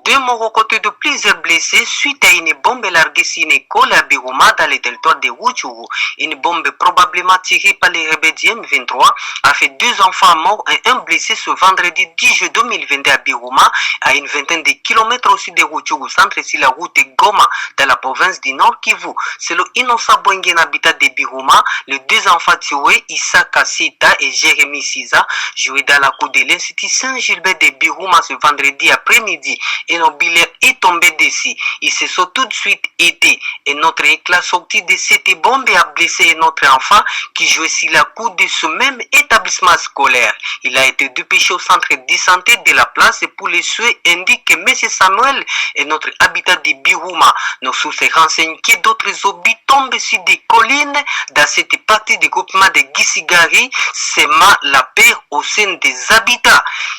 2 morts aux côtés de plusieurs blessés suite à une bombe larguée sur une école à Biruma dans le territoire de Rutshuru. Une bombe probablement tirée par les rebelles du M23 a fait 2 enfants morts et un blessé ce vendredi 10 juillet 2022 à Biruma, à une vingtaine de kilomètres au sud de Rutshuru centre sur la route de Goma dans la province du Nord Kivu. Selon Innocent Bwengen, habitant de Biruma, les 2 enfants tués, Issa Kassita et Jérémy Siza, jouaient dans la cour de l'Institut Saint-Gilbert de Biruma ce vendredi après-midi et nos billets est tombé dessus. Ils se sont tout de suite été et notre éclat sorti de cette bombe a blessé notre enfant qui jouait sur la cour de ce même établissement scolaire. Il a été dépêché au centre de santé de la place et pour les soins indique que M. Samuel est notre habitant de Biruma. Nos sources renseignent que d'autres obus tombent sur des collines dans cette partie du groupement de Gisigari, sémant la paix au sein des habitants.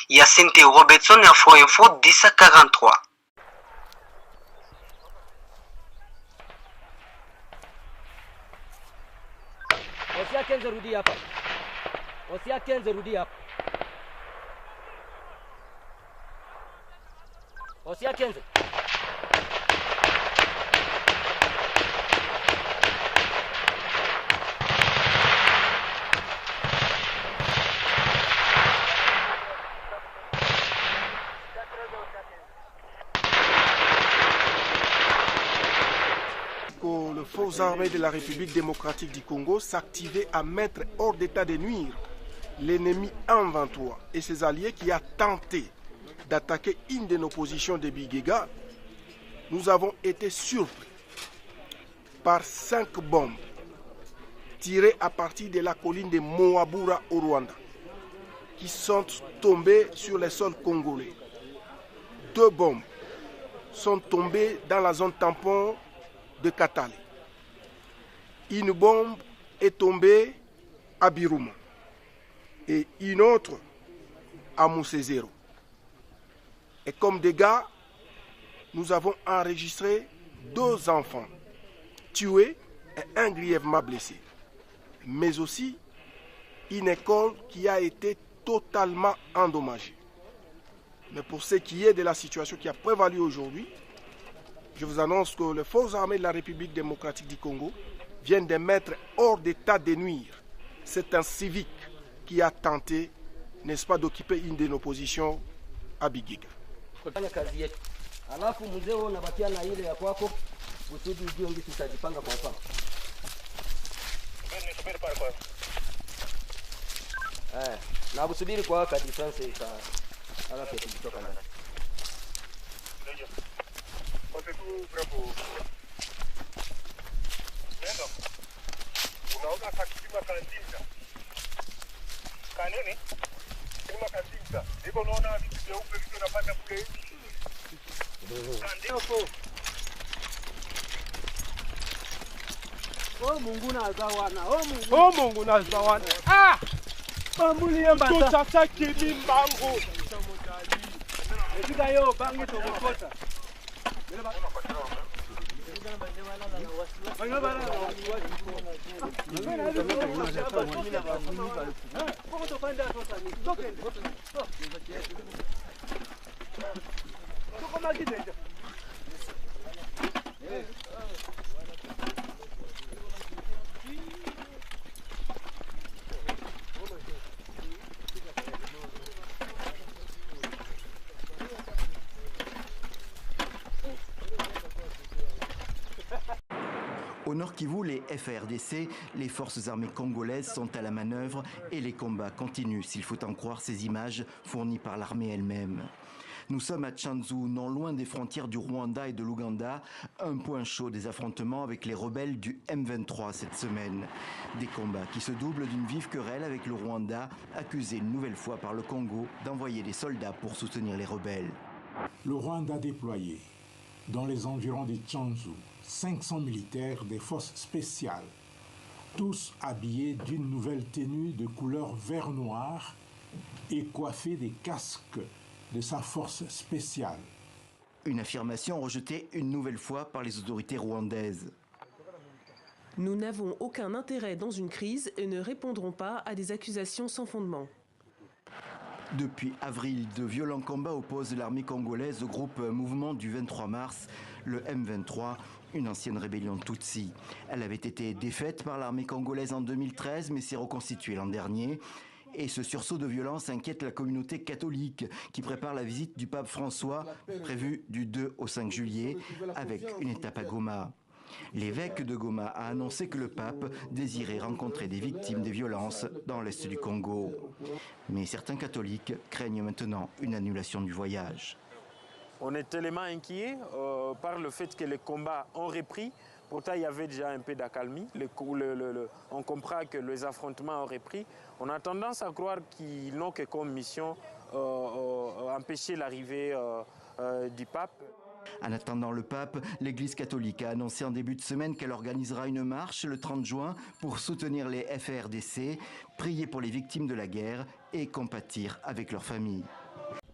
Yacinthe Robertson, Info 1043. Osia 15 rudi hapa. Osia 15 rudi hapa. Osia 15. Les forces armées de la République démocratique du Congo s'activaient à mettre hors d'état de nuire l'ennemi M23 et ses alliés qui a tenté d'attaquer une de nos positions de Bigega. Nous avons été surpris par 5 bombes tirées à partir de la colline de Moabura au Rwanda qui sont tombées sur les sols congolais. 2 bombes sont tombées dans la zone tampon de Katale. Une bombe est tombée à Biruma et une autre à Moussezero. Et comme dégâts, nous avons enregistré 2 enfants tués et un grièvement blessé, mais aussi une école qui a été totalement endommagée. Mais pour ce qui est de la situation qui a prévalu aujourd'hui, je vous annonce que les forces armées de la République démocratique du Congo viennent de mettre hors d'état de nuire. C'est un civique qui a tenté, n'est-ce pas, d'occuper une de nos positions à Bigega. Unaona kakilima kanzinga kanini kilima kanzinga hivyo, unaona vitu vyeupe vitu unapata kule Oh Mungu na zawana, oh Mungu na zawana. Ah! Bambuli yamba tutata kimi mbangu. Tika yo bangi to kukota. Au Nord Kivu, les FARDC, les forces armées congolaises sont à la manœuvre et les combats continuent, s'il faut en croire ces images fournies par l'armée elle-même. Nous sommes à Tchanzu, non loin des frontières du Rwanda et de l'Ouganda, un point chaud des affrontements avec les rebelles du M23 cette semaine. Des combats qui se doublent d'une vive querelle avec le Rwanda, accusé une nouvelle fois par le Congo d'envoyer des soldats pour soutenir les rebelles. Le Rwanda a déployé dans les environs de Tchanzu 500 militaires des forces spéciales, tous habillés d'une nouvelle tenue de couleur vert-noir et coiffés des casques de sa force spéciale. Une affirmation rejetée une nouvelle fois par les autorités rwandaises. Nous n'avons aucun intérêt dans une crise et ne répondrons pas à des accusations sans fondement. Depuis avril, de violents combats opposent l'armée congolaise au groupe Mouvement du 23 mars, le M23, une ancienne rébellion Tutsi. Elle avait été défaite par l'armée congolaise en 2013, mais s'est reconstituée l'an dernier. Et ce sursaut de violence inquiète la communauté catholique qui prépare la visite du pape François, prévue du 2 au 5 juillet, avec une étape à Goma. L'évêque de Goma a annoncé que le pape désirait rencontrer des victimes des violences dans l'est du Congo. Mais certains catholiques craignent maintenant une annulation du voyage. On est tellement inquiets par le fait que les combats ont repris. Pourtant, il y avait déjà un peu d'accalmie. On comprend que les affrontements ont repris. On a tendance à croire qu'ils n'ont que comme mission empêcher l'arrivée du pape. En attendant le pape, l'Église catholique a annoncé en début de semaine qu'elle organisera une marche le 30 juin pour soutenir les FARDC, prier pour les victimes de la guerre et compatir avec leurs familles.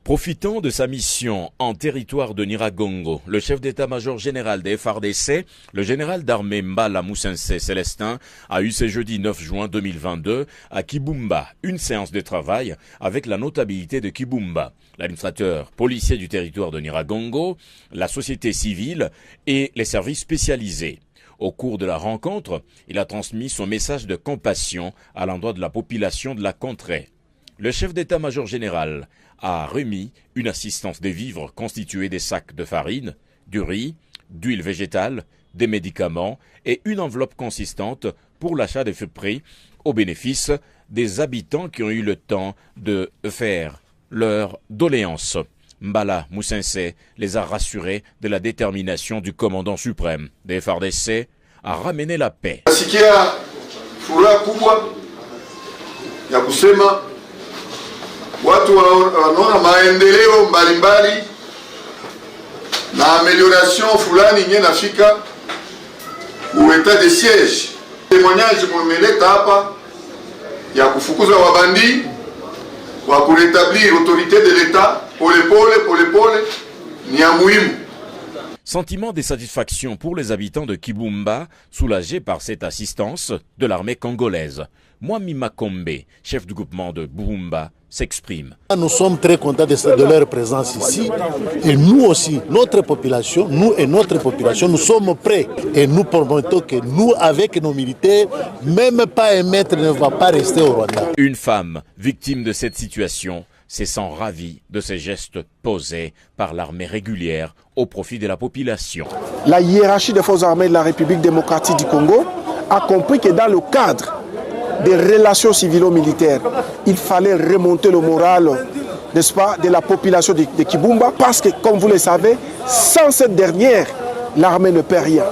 Profitant de sa mission en territoire de Nyiragongo, le chef d'état-major général des FARDC, le général d'armée Mbala Moussense Célestin, a eu ce jeudi 9 juin 2022 à Kibumba une séance de travail avec la notabilité de Kibumba, l'administrateur policier du territoire de Nyiragongo, la société civile et les services spécialisés. Au cours de la rencontre, il a transmis son message de compassion à l'endroit de la population de la contrée. Le chef d'état-major général a remis une assistance des vivres constituée des sacs de farine, du riz, d'huile végétale, des médicaments et une enveloppe consistante pour l'achat des feux prix au bénéfice des habitants qui ont eu le temps de faire leur doléance. Mbala Moussense les a rassurés de la détermination du commandant suprême des FARDC à ramener la paix. Watu wanaona maendeleo mbalimbali na amelioration fulani yenye nafika u etat de siège. Témoignage mmeleta hapa ya kufukuza wabandi wa kuretablir autorité de l'État pole ni ya muhimu. Sentiment de satisfaction pour les habitants de Kibumba, soulagés par cette assistance de l'armée congolaise. Mwami Makombe, chef du groupement de Bumba, s'exprime. Nous sommes très contents de leur présence ici et nous aussi, notre population, nous sommes prêts et nous promettons que nous, avec nos militaires, même pas un mètre ne va pas rester au Rwanda. Une femme victime de cette situation se sent ravie de ces gestes posés par l'armée régulière au profit de la population. La hiérarchie des forces armées de la République démocratique du Congo a compris que dans le cadre des relations civilo-militaires, il fallait remonter le moral, n'est-ce pas, de la population de Kibumba, parce que, comme vous le savez, sans cette dernière, l'armée ne perd rien.